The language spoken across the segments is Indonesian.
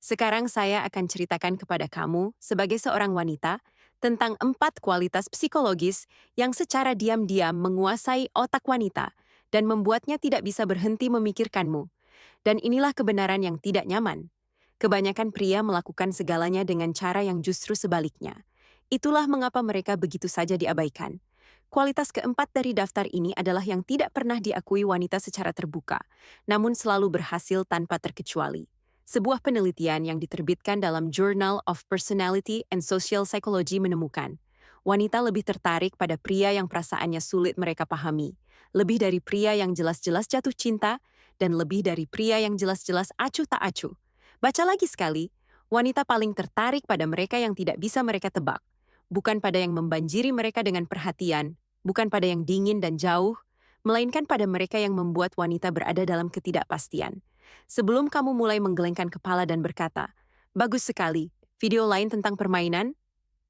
Sekarang saya akan ceritakan kepada kamu, sebagai seorang wanita, tentang 4 kualitas psikologis yang secara diam-diam menguasai otak wanita dan membuatnya tidak bisa berhenti memikirkanmu. Dan inilah kebenaran yang tidak nyaman. Kebanyakan pria melakukan segalanya dengan cara yang justru sebaliknya. Itulah mengapa mereka begitu saja diabaikan. Kualitas keempat dari daftar ini adalah yang tidak pernah diakui wanita secara terbuka, namun selalu berhasil tanpa terkecuali. Sebuah penelitian yang diterbitkan dalam Journal of Personality and Social Psychology menemukan, wanita lebih tertarik pada pria yang perasaannya sulit mereka pahami, lebih dari pria yang jelas-jelas jatuh cinta, dan lebih dari pria yang jelas-jelas acuh tak acuh. Baca lagi sekali, wanita paling tertarik pada mereka yang tidak bisa mereka tebak, bukan pada yang membanjiri mereka dengan perhatian, bukan pada yang dingin dan jauh, melainkan pada mereka yang membuat wanita berada dalam ketidakpastian. Sebelum kamu mulai menggelengkan kepala dan berkata, "Bagus sekali, video lain tentang permainan?"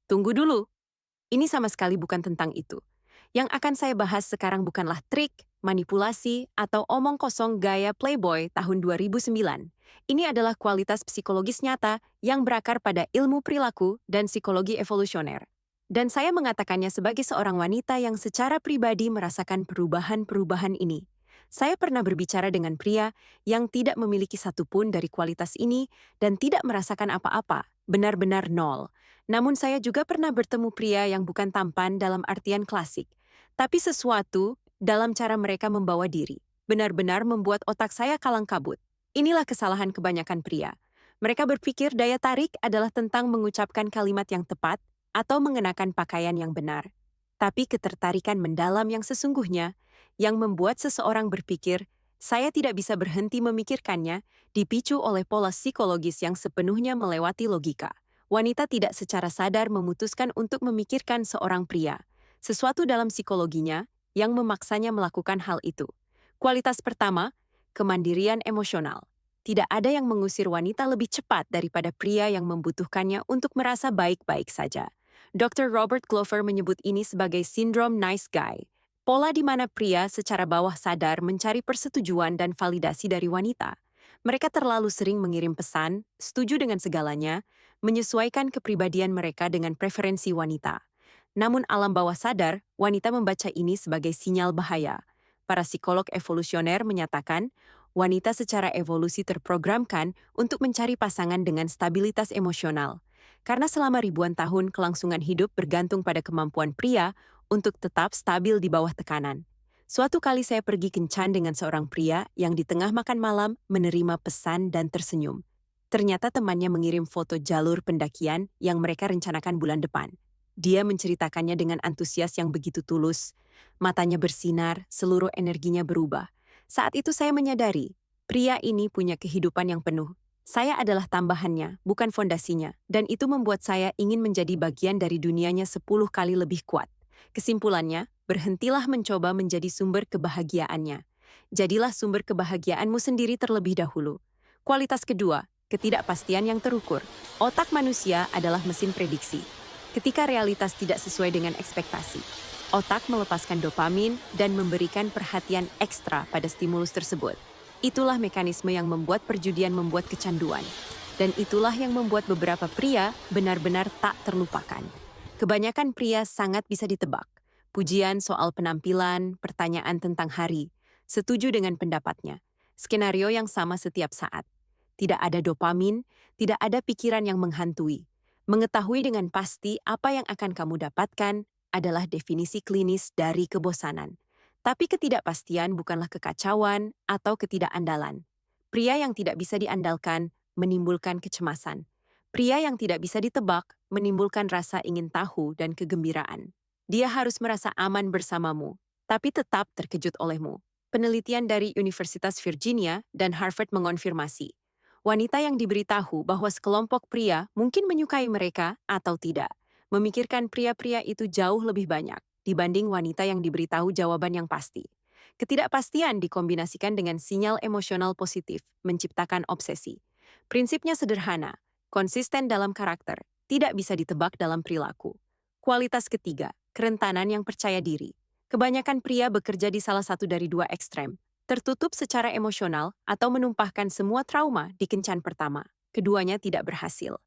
Tunggu dulu, ini sama sekali bukan tentang itu. Yang akan saya bahas sekarang bukanlah trik, manipulasi, atau omong kosong gaya Playboy tahun 2009. Ini adalah kualitas psikologis nyata yang berakar pada ilmu perilaku dan psikologi evolusioner. Dan saya mengatakannya sebagai seorang wanita yang secara pribadi merasakan perubahan-perubahan ini. Saya pernah berbicara dengan pria yang tidak memiliki satupun dari kualitas ini dan tidak merasakan apa-apa, benar-benar nol. Namun saya juga pernah bertemu pria yang bukan tampan dalam artian klasik, tapi sesuatu dalam cara mereka membawa diri, benar-benar membuat otak saya kalang kabut. Inilah kesalahan kebanyakan pria. Mereka berpikir daya tarik adalah tentang mengucapkan kalimat yang tepat atau mengenakan pakaian yang benar. Tapi ketertarikan mendalam yang sesungguhnya, yang membuat seseorang berpikir, saya tidak bisa berhenti memikirkannya, dipicu oleh pola psikologis yang sepenuhnya melewati logika. Wanita tidak secara sadar memutuskan untuk memikirkan seorang pria, sesuatu dalam psikologinya yang memaksanya melakukan hal itu. Kualitas pertama, kemandirian emosional. Tidak ada yang mengusir wanita lebih cepat daripada pria yang membutuhkannya untuk merasa baik-baik saja. Dr. Robert Glover menyebut ini sebagai sindrom nice guy, pola di mana pria secara bawah sadar mencari persetujuan dan validasi dari wanita. Mereka terlalu sering mengirim pesan, setuju dengan segalanya, menyesuaikan kepribadian mereka dengan preferensi wanita. Namun alam bawah sadar, wanita membaca ini sebagai sinyal bahaya. Para psikolog evolusioner menyatakan, wanita secara evolusi terprogramkan untuk mencari pasangan dengan stabilitas emosional. Karena selama ribuan tahun kelangsungan hidup bergantung pada kemampuan pria untuk tetap stabil di bawah tekanan. Suatu kali saya pergi kencan dengan seorang pria yang di tengah makan malam menerima pesan dan tersenyum. Ternyata temannya mengirim foto jalur pendakian yang mereka rencanakan bulan depan. Dia menceritakannya dengan antusias yang begitu tulus. Matanya bersinar, seluruh energinya berubah. Saat itu saya menyadari, pria ini punya kehidupan yang penuh. Saya adalah tambahannya, bukan fondasinya, dan itu membuat saya ingin menjadi bagian dari dunianya 10 kali lebih kuat. Kesimpulannya, berhentilah mencoba menjadi sumber kebahagiaannya. Jadilah sumber kebahagiaanmu sendiri terlebih dahulu. Kualitas kedua, ketidakpastian yang terukur. Otak manusia adalah mesin prediksi. Ketika realitas tidak sesuai dengan ekspektasi, otak melepaskan dopamin dan memberikan perhatian ekstra pada stimulus tersebut. Itulah mekanisme yang membuat perjudian membuat kecanduan. Dan itulah yang membuat beberapa pria benar-benar tak terlupakan. Kebanyakan pria sangat bisa ditebak. Pujian soal penampilan, pertanyaan tentang hari. Setuju dengan pendapatnya. Skenario yang sama setiap saat. Tidak ada dopamin, tidak ada pikiran yang menghantui. Mengetahui dengan pasti apa yang akan kamu dapatkan adalah definisi klinis dari kebosanan. Tapi ketidakpastian bukanlah kekacauan atau ketidakandalan. Pria yang tidak bisa diandalkan menimbulkan kecemasan. Pria yang tidak bisa ditebak menimbulkan rasa ingin tahu dan kegembiraan. Dia harus merasa aman bersamamu, tapi tetap terkejut olehmu. Penelitian dari Universitas Virginia dan Harvard mengonfirmasi, wanita yang diberitahu bahwa sekelompok pria mungkin menyukai mereka atau tidak, memikirkan pria-pria itu jauh lebih banyak dibanding wanita yang diberitahu jawaban yang pasti. Ketidakpastian dikombinasikan dengan sinyal emosional positif, menciptakan obsesi. Prinsipnya sederhana, konsisten dalam karakter, tidak bisa ditebak dalam perilaku. Kualitas ketiga, kerentanan yang percaya diri. Kebanyakan pria bekerja di salah satu dari dua ekstrem, tertutup secara emosional atau menumpahkan semua trauma di kencan pertama. Keduanya tidak berhasil.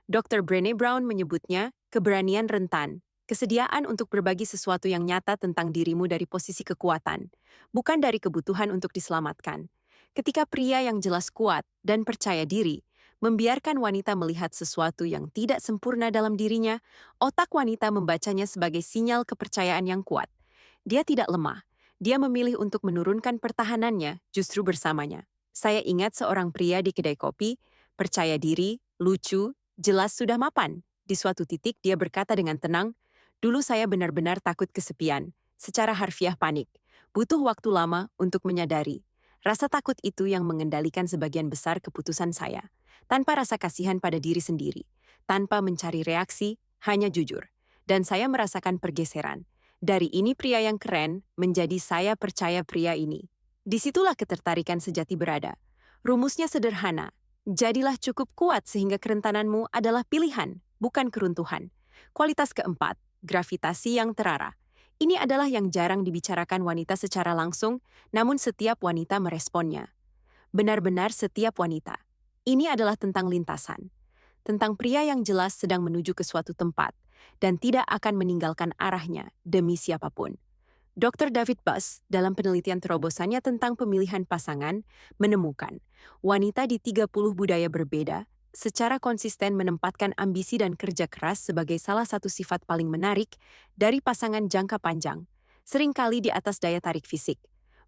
Dr. Brené Brown menyebutnya keberanian rentan, kesediaan untuk berbagi sesuatu yang nyata tentang dirimu dari posisi kekuatan, bukan dari kebutuhan untuk diselamatkan. Ketika pria yang jelas kuat dan percaya diri membiarkan wanita melihat sesuatu yang tidak sempurna dalam dirinya, otak wanita membacanya sebagai sinyal kepercayaan yang kuat. Dia tidak lemah. Dia memilih untuk menurunkan pertahanannya justru bersamanya. Saya ingat seorang pria di kedai kopi, percaya diri, lucu, jelas sudah mapan. Di suatu titik dia berkata dengan tenang, "Dulu saya benar-benar takut kesepian, secara harfiah panik. Butuh waktu lama untuk menyadari. Rasa takut itu yang mengendalikan sebagian besar keputusan saya. Tanpa rasa kasihan pada diri sendiri, tanpa mencari reaksi, hanya jujur. Dan saya merasakan pergeseran. Dari ini pria yang keren, menjadi saya percaya pria ini." Disitulah ketertarikan sejati berada. Rumusnya sederhana. Jadilah cukup kuat sehingga kerentananmu adalah pilihan, bukan keruntuhan. Kualitas keempat, gravitasi yang terarah. Ini adalah yang jarang dibicarakan wanita secara langsung, namun setiap wanita meresponnya. Benar-benar setiap wanita. Ini adalah tentang lintasan. Tentang pria yang jelas sedang menuju ke suatu tempat dan tidak akan meninggalkan arahnya demi siapapun. Dr. David Buss, dalam penelitian terobosannya tentang pemilihan pasangan, menemukan wanita di 30 budaya berbeda secara konsisten menempatkan ambisi dan kerja keras sebagai salah satu sifat paling menarik dari pasangan jangka panjang, seringkali di atas daya tarik fisik.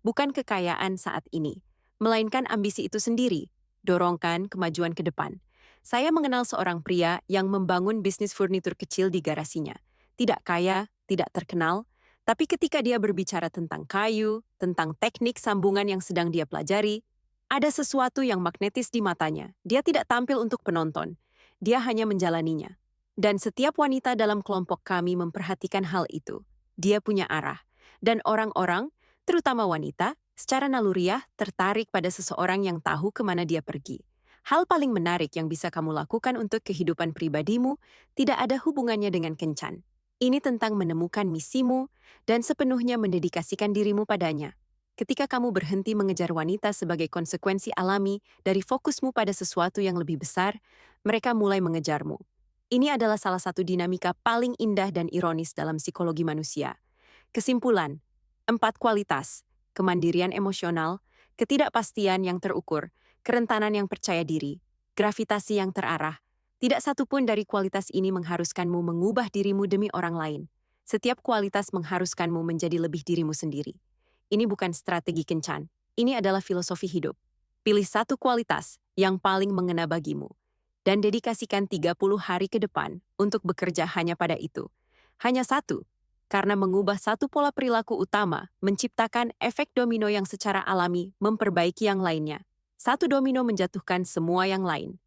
Bukan kekayaan saat ini, melainkan ambisi itu sendiri, dorongkan kemajuan ke depan. Saya mengenal seorang pria yang membangun bisnis furnitur kecil di garasinya. Tidak kaya, tidak terkenal, tapi ketika dia berbicara tentang kayu, tentang teknik sambungan yang sedang dia pelajari, ada sesuatu yang magnetis di matanya. Dia tidak tampil untuk penonton. Dia hanya menjalaninya. Dan setiap wanita dalam kelompok kami memperhatikan hal itu. Dia punya arah. Dan orang-orang, terutama wanita, secara naluriah tertarik pada seseorang yang tahu kemana dia pergi. Hal paling menarik yang bisa kamu lakukan untuk kehidupan pribadimu tidak ada hubungannya dengan kencan. Ini tentang menemukan misimu dan sepenuhnya mendedikasikan dirimu padanya. Ketika kamu berhenti mengejar wanita sebagai konsekuensi alami dari fokusmu pada sesuatu yang lebih besar, mereka mulai mengejarmu. Ini adalah salah satu dinamika paling indah dan ironis dalam psikologi manusia. Kesimpulan, 4 kualitas, kemandirian emosional, ketidakpastian yang terukur, kerentanan yang percaya diri, gravitasi yang terarah. Tidak satu pun dari kualitas ini mengharuskanmu mengubah dirimu demi orang lain. Setiap kualitas mengharuskanmu menjadi lebih dirimu sendiri. Ini bukan strategi kencan, ini adalah filosofi hidup. Pilih satu kualitas yang paling mengena bagimu, dan dedikasikan 30 hari ke depan untuk bekerja hanya pada itu. Hanya satu, karena mengubah satu pola perilaku utama menciptakan efek domino yang secara alami memperbaiki yang lainnya. Satu domino menjatuhkan semua yang lain.